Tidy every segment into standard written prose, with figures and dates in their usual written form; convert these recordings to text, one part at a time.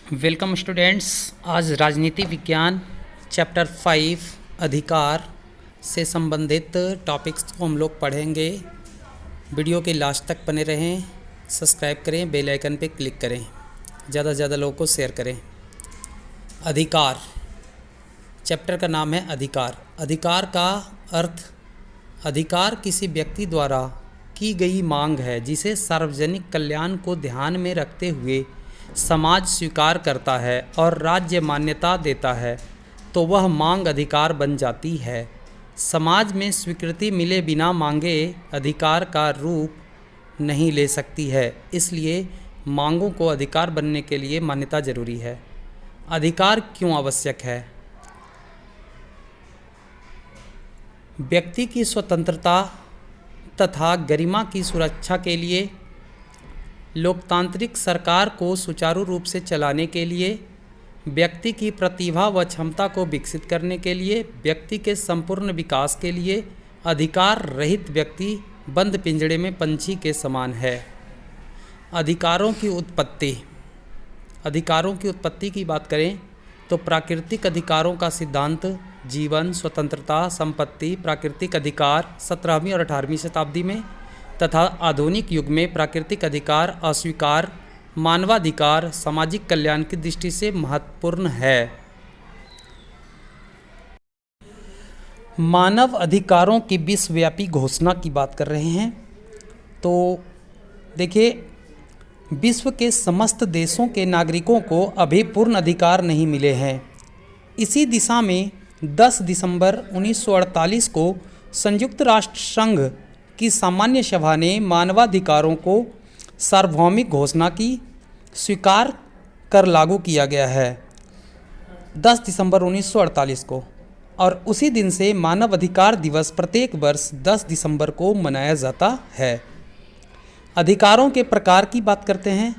Welcome students. आज राजनीति विज्ञान चैप्टर 5 अधिकार से संबंधित टॉपिक्स को हम लोग पढ़ेंगे। वीडियो के लास्ट तक बने रहें, सब्सक्राइब करें, बेल आइकन पे क्लिक करें, ज़्यादा से ज़्यादा लोगों को शेयर करें। अधिकार चैप्टर का नाम है अधिकार। अधिकार का अर्थ अधिकार किसी व्यक्ति द्वारा की गई मांग है जिसे सार्वजनिक कल्याण को ध्यान में रखते हुए समाज स्वीकार करता है और राज्य मान्यता देता है तो वह मांग अधिकार बन जाती है। समाज में स्वीकृति मिले बिना मांगे अधिकार का रूप नहीं ले सकती है, इसलिए मांगों को अधिकार बनने के लिए मान्यता जरूरी है। अधिकार क्यों आवश्यक है? व्यक्ति की स्वतंत्रता तथा गरिमा की सुरक्षा के लिए, लोकतांत्रिक सरकार को सुचारू रूप से चलाने के लिए, व्यक्ति की प्रतिभा व क्षमता को विकसित करने के लिए, व्यक्ति के संपूर्ण विकास के लिए अधिकार रहित व्यक्ति बंद पिंजड़े में पंछी के समान है। अधिकारों की उत्पत्ति की बात करें तो प्राकृतिक अधिकारों का सिद्धांत जीवन, स्वतंत्रता, संपत्ति, प्राकृतिक अधिकार 17वीं और 18वीं शताब्दी में तथा आधुनिक युग में प्राकृतिक अधिकार अस्वीकार, मानवाधिकार सामाजिक कल्याण की दृष्टि से महत्वपूर्ण है। मानव अधिकारों की विश्वव्यापी घोषणा की बात कर रहे हैं तो देखिए, विश्व के समस्त देशों के नागरिकों को अभी पूर्ण अधिकार नहीं मिले हैं। इसी दिशा में 10 दिसंबर 1948 को संयुक्त राष्ट्र संघ की सामान्य सभा ने मानवाधिकारों को सार्वभौमिक घोषणा की स्वीकार कर लागू किया गया है 10 दिसंबर 1948 को, और उसी दिन से मानव अधिकार दिवस प्रत्येक वर्ष 10 दिसंबर को मनाया जाता है। अधिकारों के प्रकार की बात करते हैं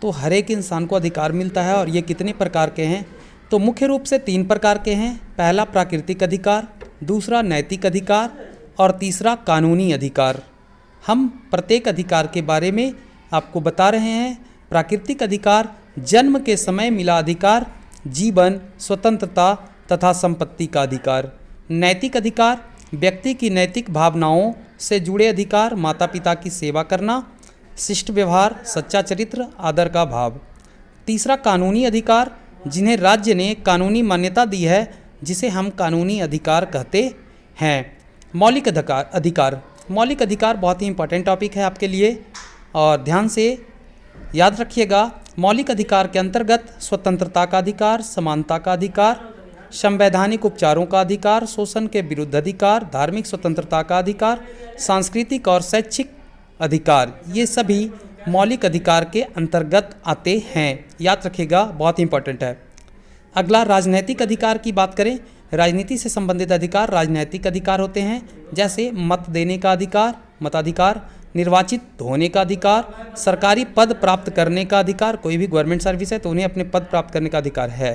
तो हर एक इंसान को अधिकार मिलता है, और ये कितने प्रकार के हैं तो मुख्य रूप से 3 प्रकार के हैं। पहला प्राकृतिक अधिकार, दूसरा नैतिक अधिकार और तीसरा कानूनी अधिकार। हम प्रत्येक अधिकार के बारे में आपको बता रहे हैं। प्राकृतिक अधिकार जन्म के समय मिला अधिकार, जीवन, स्वतंत्रता तथा संपत्ति का अधिकार। नैतिक अधिकार व्यक्ति की नैतिक भावनाओं से जुड़े अधिकार, माता पिता की सेवा करना, शिष्ट व्यवहार, सच्चा चरित्र, आदर का भाव। तीसरा कानूनी अधिकार जिन्हें राज्य ने कानूनी मान्यता दी है, जिसे हम कानूनी अधिकार कहते हैं। मौलिक अधिकार बहुत ही इंपॉर्टेंट टॉपिक है आपके लिए, और ध्यान से याद रखिएगा। मौलिक अधिकार के अंतर्गत स्वतंत्रता का अधिकार, समानता का अधिकार, संवैधानिक उपचारों का अधिकार, शोषण के विरुद्ध अधिकार, धार्मिक स्वतंत्रता का अधिकार, सांस्कृतिक और शैक्षिक अधिकार, ये सभी मौलिक अधिकार के अंतर्गत आते हैं। याद रखिएगा, बहुत इंपॉर्टेंट है। अगला राजनैतिक अधिकार की बात करें। राजनीति से संबंधित अधिकार राजनैतिक अधिकार होते हैं, जैसे मत देने का अधिकार, मताधिकार, निर्वाचित होने का अधिकार, सरकारी पद प्राप्त करने का अधिकार, कोई भी गवर्नमेंट सर्विस है तो उन्हें अपने पद प्राप्त करने का अधिकार है।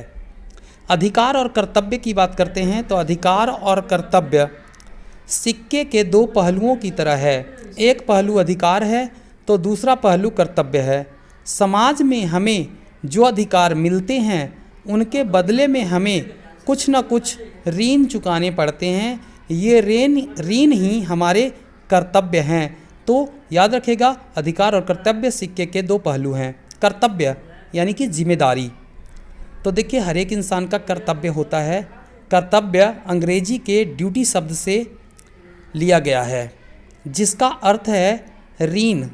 अधिकार और कर्तव्य की बात करते हैं तो अधिकार और कर्तव्य सिक्के के 2 पहलुओं की तरह है। एक पहलू अधिकार है तो दूसरा पहलू कर्तव्य है। समाज में हमें जो अधिकार मिलते हैं उनके बदले में हमें कुछ न कुछ ऋण चुकाने पड़ते हैं। ये ऋण ही हमारे कर्तव्य हैं। तो याद रखिएगा, अधिकार और कर्तव्य सिक्के के 2 पहलू हैं। कर्तव्य यानी कि जिम्मेदारी, तो देखिए हर एक इंसान का कर्तव्य होता है। कर्तव्य अंग्रेजी के ड्यूटी शब्द से लिया गया है, जिसका अर्थ है ऋण।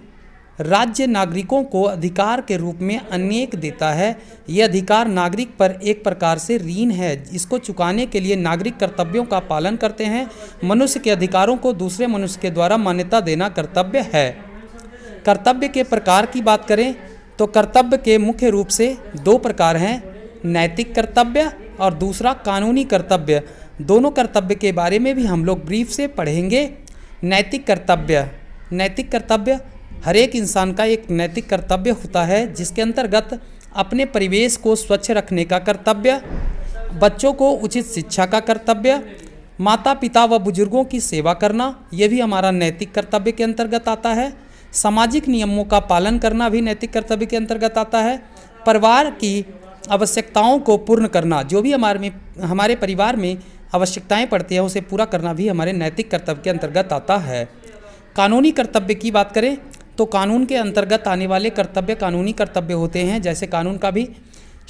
राज्य नागरिकों को अधिकार के रूप में अनेक देता है। यह अधिकार नागरिक पर एक प्रकार से ऋण है। इसको चुकाने के लिए नागरिक कर्तव्यों का पालन करते हैं। मनुष्य के अधिकारों को दूसरे मनुष्य के द्वारा मान्यता देना कर्तव्य है। कर्तव्य के प्रकार की बात करें तो कर्तव्य के मुख्य रूप से 2 प्रकार हैं, नैतिक कर्तव्य और दूसरा कानूनी कर्तव्य। दोनों कर्तव्य के बारे में भी हम लोग ब्रीफ से पढ़ेंगे। नैतिक कर्तव्य हर एक इंसान का एक नैतिक कर्तव्य होता है, जिसके अंतर्गत अपने परिवेश को स्वच्छ रखने का कर्तव्य, बच्चों को उचित शिक्षा का कर्तव्य, माता पिता व बुजुर्गों की सेवा करना, यह भी हमारा नैतिक कर्तव्य के अंतर्गत आता है। सामाजिक नियमों का पालन करना भी नैतिक कर्तव्य के अंतर्गत आता है। परिवार की आवश्यकताओं को पूर्ण करना, जो भी हमारे परिवार में आवश्यकताएं पड़ती हैं उसे पूरा करना भी हमारे नैतिक कर्तव्य के अंतर्गत आता है। कानूनी कर्तव्य की बात करें तो कानून के अंतर्गत आने वाले कर्तव्य कानूनी कर्तव्य होते हैं, जैसे कानून का भी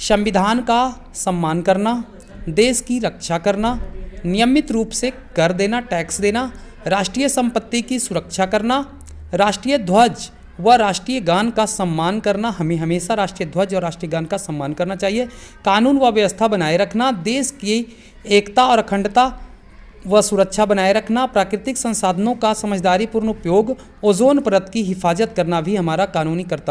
संविधान का सम्मान करना, देश की रक्षा करना, नियमित रूप से कर देना, टैक्स देना, राष्ट्रीय संपत्ति की सुरक्षा करना, राष्ट्रीय ध्वज व राष्ट्रीय गान का सम्मान करना। हमें हमेशा राष्ट्रीय ध्वज और राष्ट्रीय गान का सम्मान करना चाहिए। कानून व व्यवस्था बनाए रखना, देश की एकता और अखंडता व सुरक्षा बनाए रखना, प्राकृतिक संसाधनों का समझदारीपूर्ण उपयोग, ओजोन परत की हिफाजत करना भी हमारा कानूनी कर्तव्य